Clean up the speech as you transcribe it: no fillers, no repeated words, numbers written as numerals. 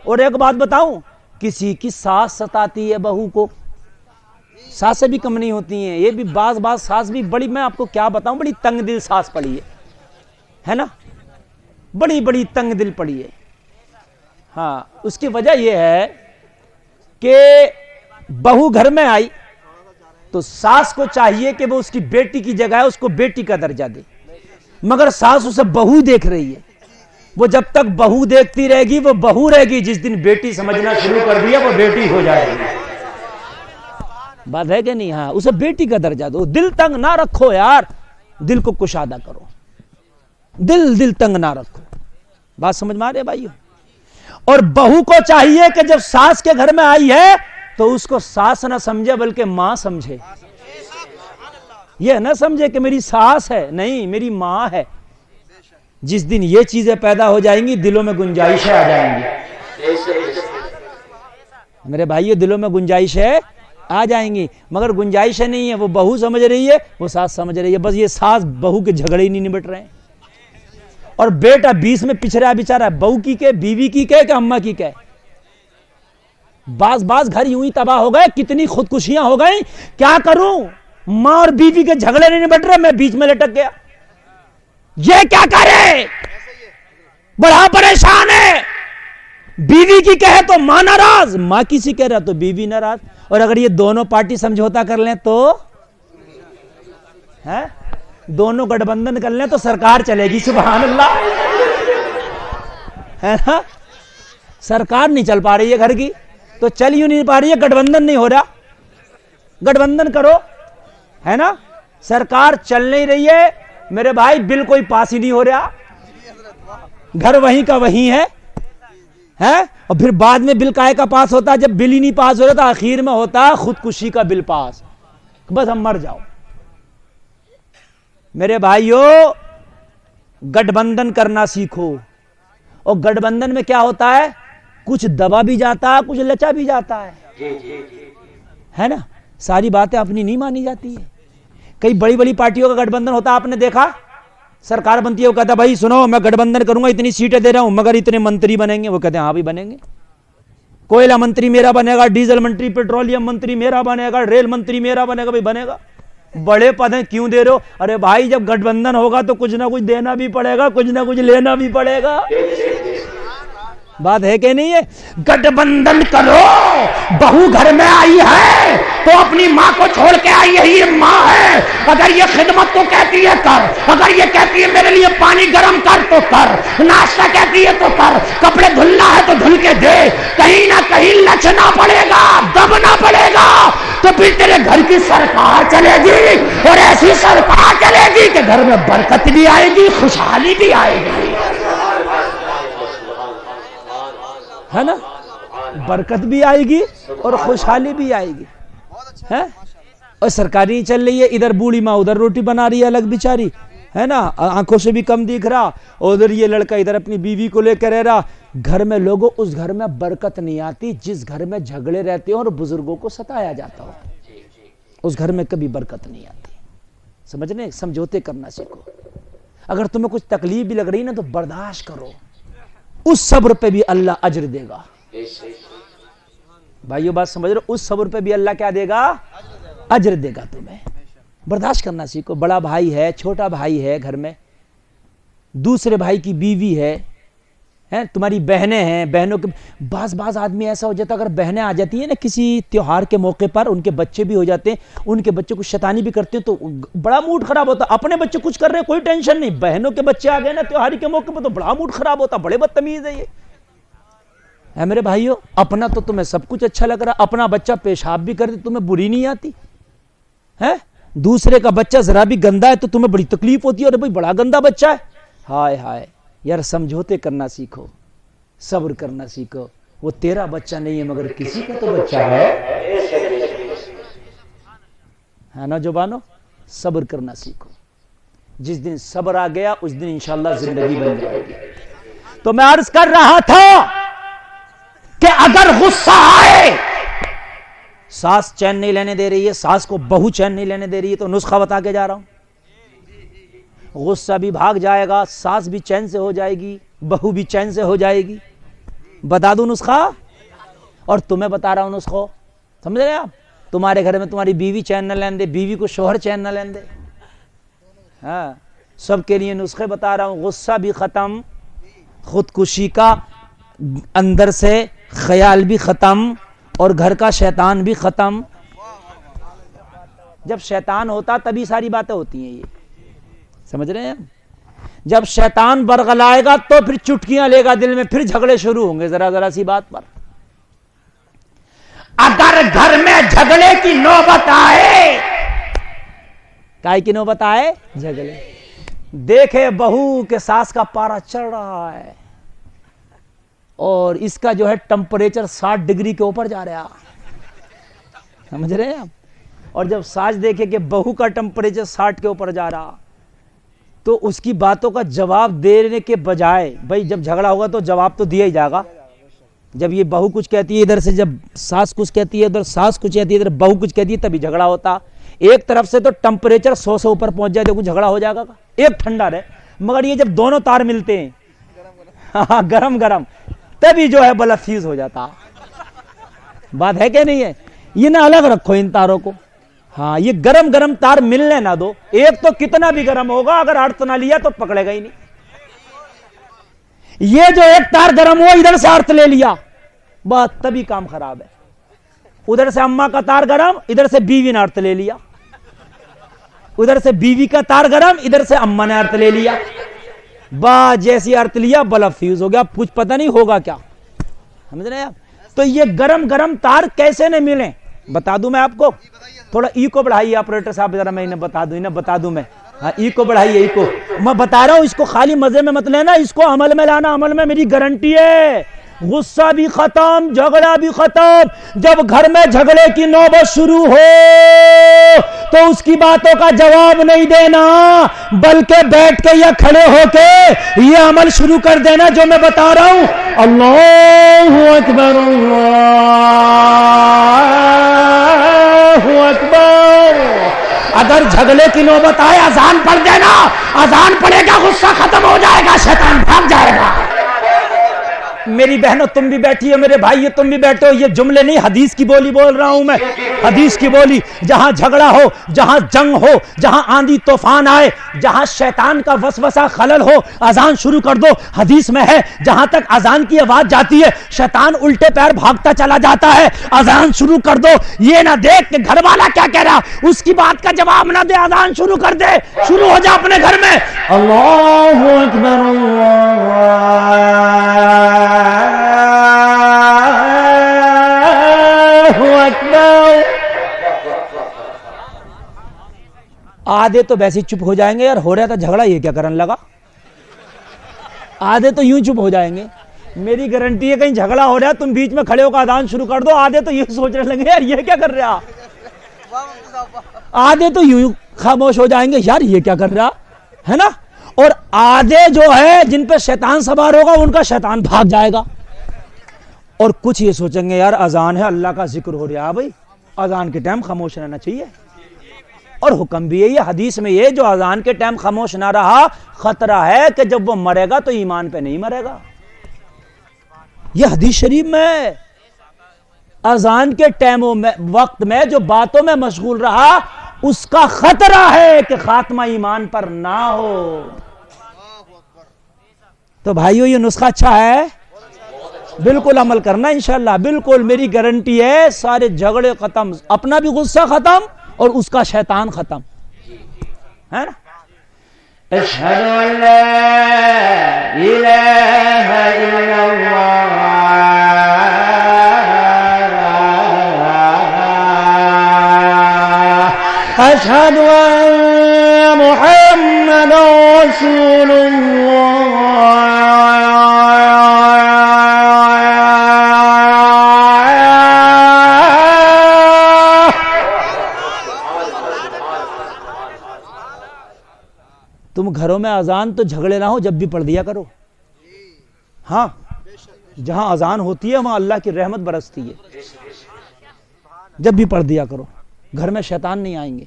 اور ایک بات بتاؤں، کسی کی ساس ستاتی ہے بہو کو، ساسیں بھی کم نہیں ہوتی ہیں، یہ بھی بعض ساس بھی بڑی، میں آپ کو کیا بتاؤں، بڑی تنگ دل ساس پڑی ہے نا، بڑی تنگ دل پڑی ہے۔ ہاں، اس کی وجہ یہ ہے کہ بہو گھر میں آئی تو ساس کو چاہیے کہ وہ اس کی بیٹی کی جگہ ہے، اس کو بیٹی کا درجہ دے، مگر ساس اسے بہو دیکھ رہی ہے، وہ جب تک بہو دیکھتی رہے گی وہ بہو رہے گی، جس دن بیٹی سمجھنا شروع کر دیا وہ بیٹی ہو جائے گی۔ بات ہے کہ نہیں؟ ہاں، اسے بیٹی کا درجہ دو، دل تنگ نہ رکھو یار، دل کو کشادہ کرو، دل تنگ نہ رکھو۔ بات سمجھ میں آ رہی ہے بھائیو؟ اور بہو کو چاہیے کہ جب ساس کے گھر میں آئی ہے تو اس کو ساس نہ سمجھے بلکہ ماں سمجھے، یہ نہ سمجھے کہ میری ساس ہے، نہیں، میری ماں ہے۔ جس دن یہ چیزیں پیدا ہو جائیں گی دلوں میں گنجائشیں آ جائیں گی، میرے بھائیو، دلوں میں گنجائشیں آ جائیں گی، مگر گنجائشیں نہیں ہے، وہ بہو سمجھ رہی ہے، وہ ساس سمجھ رہی ہے، بس یہ ساس بہو کے جھگڑے ہی نہیں نبٹ رہے ہیں، اور بیٹا بیچ میں پچھ رہا ہے بیچارہ، بہو کی کہ بیوی کی کہ اماں کی کہ۔ بعض گھر یوں ہی تباہ ہو گئے، کتنی خودکشیاں ہو گئیں، کیا کروں، ماں اور بیوی کے جھگڑے نہیں نبٹ رہے، میں بیچ میں لٹک گیا، یہ کیا کرے، بڑا پریشان ہے، بیوی کی کہے تو ماں ناراض، ماں کسی کہہ رہا تو بیوی ناراض، اور اگر یہ دونوں پارٹی سمجھوتا کر لیں تو دونوں گٹھ بندھن کر لیں تو سرکار چلے گی، سبحان اللہ، ہے نا؟ سرکار نہیں چل پا رہی ہے گھر کی، تو چل یوں نہیں پا رہی ہے، گٹھ بندھن نہیں ہو رہا، گٹھ بندھن کرو، ہے نا؟ سرکار چل نہیں رہی ہے میرے بھائی، بل کوئی پاس ہی نہیں ہو رہا، گھر وہیں کا وہیں ہے، اور پھر بعد میں بل کائے کا پاس ہوتا ہے، جب بل ہی نہیں پاس ہو رہا تو آخر میں ہوتا ہے خودکشی کا بل پاس، بس ہم مر جاؤ۔ میرے بھائیو، گٹھ بندھن کرنا سیکھو، اور گٹھ بندھن میں کیا ہوتا ہے، کچھ دبا بھی جاتا ہے، کچھ لچا بھی جاتا ہے نا؟ ساری باتیں اپنی نہیں مانی جاتی ہے، کئی بڑی پارٹیوں کا گٹھ بندھن ہوتا ہے، آپ نے دیکھا، سرکار بنتی ہے، وہ کہتا ہے بھائی سنو، میں گٹھ بندھن کروں گا، اتنی سیٹیں دے رہا ہوں، مگر اتنے منتری بنیں گے، وہ کہتے ہیں ہاں بھی بنیں گے، کوئلہ منتری میرا بنے گا، ڈیزل منتری، پیٹرولیم منتری میرا بنے گا، ریل منتری میرا بنے گا، بھائی بنے گا، بڑے پد ہیں کیوں دے رہے ہو؟ ارے بھائی جب گٹھ بندھن ہوگا تو کچھ نہ کچھ دینا بھی پڑے گا، کچھ نہ کچھ لینا بھی پڑے گا، بات ہے کہ نہیں ہے؟ گٹھ بندھن کرو، بہو گھر میں آئی ہے تو اپنی ماں کو چھوڑ کے آئی ہے، یہ ماں ہے، اگر یہ خدمت کو کہتی ہے کر، اگر یہ کہتی ہے میرے لیے پانی گرم کر تو کر، ناشتہ کہتی ہے تو کر، کپڑے دھلنا ہے تو دھل کے دے، کہیں نہ کہیں لچنا پڑے گا، دبنا پڑے گا، تو پھر تیرے گھر کی سرکار چلے گی، اور ایسی سرکار چلے گی کہ گھر میں برکت بھی آئے گی، خوشحالی بھی آئے گی، ہے نا؟ برکت بھی آئے گی اور خوشحالی بھی آئے گی، ہے؟ اور سرکاری نہیں چل رہی ہے، ادھر بوڑھی ماں ادھر روٹی بنا رہی ہے الگ بیچاری، ہے نا؟ آنکھوں سے بھی کم دکھ رہا، اور ادھر یہ لڑکا ادھر اپنی بیوی کو لے کر رہ رہا، گھر میں لوگوں، اس گھر میں برکت نہیں آتی جس گھر میں جھگڑے رہتے ہوں اور بزرگوں کو ستایا جاتا ہو، اس گھر میں کبھی برکت نہیں آتی، سمجھنے؟ سمجھوتے کرنا سیکھو، اگر تمہیں کچھ تکلیف بھی لگ رہی نا تو برداشت کرو، اس صبر پہ بھی اللہ اجر دے گا، بھائیو بات سمجھ رہے ہو؟ اس صبر پہ بھی اللہ کیا دے گا؟ اجر دے گا تمہیں، برداشت کرنا سیکھو، بڑا بھائی ہے، چھوٹا بھائی ہے گھر میں، دوسرے بھائی کی بیوی ہے، تمہاری بہنیں ہیں، بہنوں کے بعض آدمی ایسا ہو جاتا ہے، اگر بہنیں آ جاتی ہیں نا کسی تیوہار کے موقع پر، ان کے بچے بھی ہو جاتے ہیں، ان کے بچے کو شیطانی بھی کرتے ہیں تو بڑا موڈ خراب ہوتا ہے، اپنے بچے کچھ کر رہے ہیں کوئی ٹینشن نہیں، بہنوں کے بچے آ گئے نا تیوہاری کے موقع پر تو بڑا موڈ خراب ہوتا، بڑے بدتمیز ہے یہ، ہے میرے بھائیو؟ اپنا تو تمہیں سب کچھ اچھا لگ رہا، اپنا بچہ پیشاب بھی کرتے تمہیں بری نہیں آتی ہے، دوسرے کا بچہ ذرا بھی گندا ہے تو تمہیں بڑی تکلیف ہوتی ہے، ارے بھائی بڑا گندا بچہ ہے، ہائے ہائے یار، سمجھوتے کرنا سیکھو، صبر کرنا سیکھو، وہ تیرا بچہ نہیں ہے مگر کسی کا تو بچہ ہے نا جوانو؟ صبر کرنا سیکھو، جس دن صبر آ گیا اس دن انشاءاللہ زندگی بن جائے گی۔ تو میں عرض کر رہا تھا کہ اگر غصہ آئے، ساس چین نہیں لینے دے رہی ہے، ساس کو بہو چین نہیں لینے دے رہی ہے، تو نسخہ بتا کے جا رہا ہوں، غصہ بھی بھاگ جائے گا، ساس بھی چین سے ہو جائے گی، بہو بھی چین سے ہو جائے گی، بتا دوں نسخہ؟ اور تمہیں بتا رہا ہوں نسخہ، سمجھ رہے آپ؟ تمہارے گھر میں تمہاری بیوی چین نہ لین دے، بیوی کو شوہر چین نہ لین دے، ہاں سب کے لیے نسخے بتا رہا ہوں. غصہ بھی ختم، خودکشی کا اندر سے خیال بھی ختم، اور گھر کا شیطان بھی ختم. جب شیطان ہوتا تبھی ساری باتیں ہوتی ہیں، یہ سمجھ رہے ہیں؟ جب شیطان برغلائے گا تو پھر چٹکیاں لے گا دل میں، پھر جھگڑے شروع ہوں گے ذرا ذرا سی بات پر. اگر گھر میں جھگڑے کی نوبت آئے، کائے کی نوبت آئے؟ جھگڑے. دیکھے بہو کے ساس کا پارا چڑھ رہا ہے اور اس کا جو ہے ٹمپریچر 60 ڈگری کے اوپر جا رہا، سمجھ رہے ہیں آپ؟ اور جب ساس دیکھے کہ بہو کا ٹمپریچر 60 کے اوپر جا رہا تو اس کی باتوں کا جواب دینے کے بجائے، بھائی جب جھگڑا ہوگا تو جواب تو دیا ہی جائے گا. جب یہ بہو کچھ کہتی ہے ادھر سے، جب ساس کچھ کہتی ہے ادھر، ساس کچھ کہتی ہے ادھر، بہو کچھ کہتی ہے، تبھی جھگڑا ہوتا. ایک طرف سے تو ٹمپریچر 100 سے اوپر پہنچ جائے تو جھگڑا ہو جائے گا، ایک ٹھنڈا رہے. مگر یہ جب دونوں تار ملتے ہیں ہاں گرم گرم، تبھی جو ہے بلب فیوز ہو جاتا. بات ہے کہ نہیں ہے؟ یہ نہ الگ رکھو ان تاروں کو، ہاں یہ گرم گرم تار ملنے نہ دو. ایک تو کتنا بھی گرم ہوگا اگر ارتھ نہ لیا تو پکڑے گا ہی نہیں. یہ جو ایک تار گرم ہوا ادھر سے ارتھ لے لیا، بات تبھی کام خراب ہے. ادھر سے اماں کا تار گرم، ادھر سے بیوی نے ارتھ لے لیا، ادھر سے بیوی کا تار گرم، ادھر سے اماں نے ارتھ لے لیا، بات جیسی ارتھ لیا بلب فیوز ہو گیا. کچھ پتہ نہیں ہوگا کیا، سمجھ رہے ہیں آپ؟ تو یہ گرم گرم تار کیسے نہیں ملیں؟ بتا دوں میں آپ کو. تھوڑا ای کو بڑھائیے آپریٹر صاحب ذرا، میں انہیں بتا دوں میں. ہاں ای کو بڑھائیے، ای کو میں بتا رہا ہوں. اس کو خالی مزے میں مت لینا، اس کو عمل میں لانا. عمل میں میری گارنٹی ہے. غصہ بھی ختم، جھگڑا بھی ختم. جب گھر میں جھگڑے کی نوبت شروع ہو تو اس کی باتوں کا جواب نہیں دینا، بلکہ بیٹھ کے یا کھڑے ہو کے یہ عمل شروع کر دینا جو میں بتا رہا ہوں. اللہ اکبر، اللہ اکبر. اگر جھگڑے کی نوبت آئے اذان پڑھ دینا، اذان پڑھے گا غصہ ختم ہو جائے گا، شیطان بھاگ جائے گا. میری بہنوں تم بھی بیٹھی ہو، میرے بھائیو تم بھی بیٹھے ہو. یہ جملے نہیں، حدیث کی بولی بول رہا ہوں میں، حدیث کی بولی. جہاں جھگڑا ہو، جہاں جنگ ہو، جہاں آندھی طوفان آئے، جہاں شیطان کا وسوسہ خلل ہو، اذان شروع کر دو. حدیث میں ہے جہاں تک اذان کی آواز جاتی ہے شیطان الٹے پیر بھاگتا چلا جاتا ہے. اذان شروع کر دو. یہ نہ دیکھ کہ گھر والا کیا کہہ رہا، اس کی بات کا جواب نہ دے، اذان شروع کر دے. شروع ہو جا اپنے گھر میں. اللہ اکبر، آدھے تو ویسے چپ ہو جائیں گے، یار ہو رہا تھا جھگڑا یہ کیا کرنے لگا. آدھے تو یوں چپ ہو جائیں گے. میری گارنٹی ہے کہیں جھگڑا ہو رہا ہے تم بیچ میں کھڑے ہو کر اذان شروع کر دو، آدھے تو یہ سوچنے لگے یار یہ کیا کر رہا. آدھے تو یوں خاموش ہو جائیں گے، یار یہ کیا کر رہا ہے نا. اور آدھے جو ہے جن پہ شیطان سوار ہوگا ان کا شیطان بھاگ جائے گا. اور کچھ یہ سوچیں گے یار اذان ہے، اللہ کا ذکر ہو رہا ہے، بھائی اذان کے ٹائم خاموش رہنا چاہیے. اور حکم بھی ہے یہ حدیث میں، یہ جو اذان کے ٹائم خاموش نہ رہا خطرہ ہے کہ جب وہ مرے گا تو ایمان پہ نہیں مرے گا. یہ حدیث شریف میں اذان کے ٹائموں میں، وقت میں جو باتوں میں مشغول رہا اس کا خطرہ ہے کہ خاتمہ ایمان پر نہ ہو. تو بھائیو یہ نسخہ اچھا ہے، بالکل عمل کرنا انشاءاللہ. بالکل میری گارنٹی ہے سارے جھگڑے ختم، اپنا بھی غصہ ختم اور اس کا شیطان ختم ہے نا. اشہد ان لا الہ الا اللہ اشہد ان محمد رسول تم گھروں میں اذان تو جھگڑے نہ ہو جب بھی پڑھ دیا کرو. ہاں جہاں اذان ہوتی ہے وہاں اللہ کی رحمت برستی ہے، جب بھی پڑھ دیا کرو. گھر میں شیطان نہیں آئیں گے.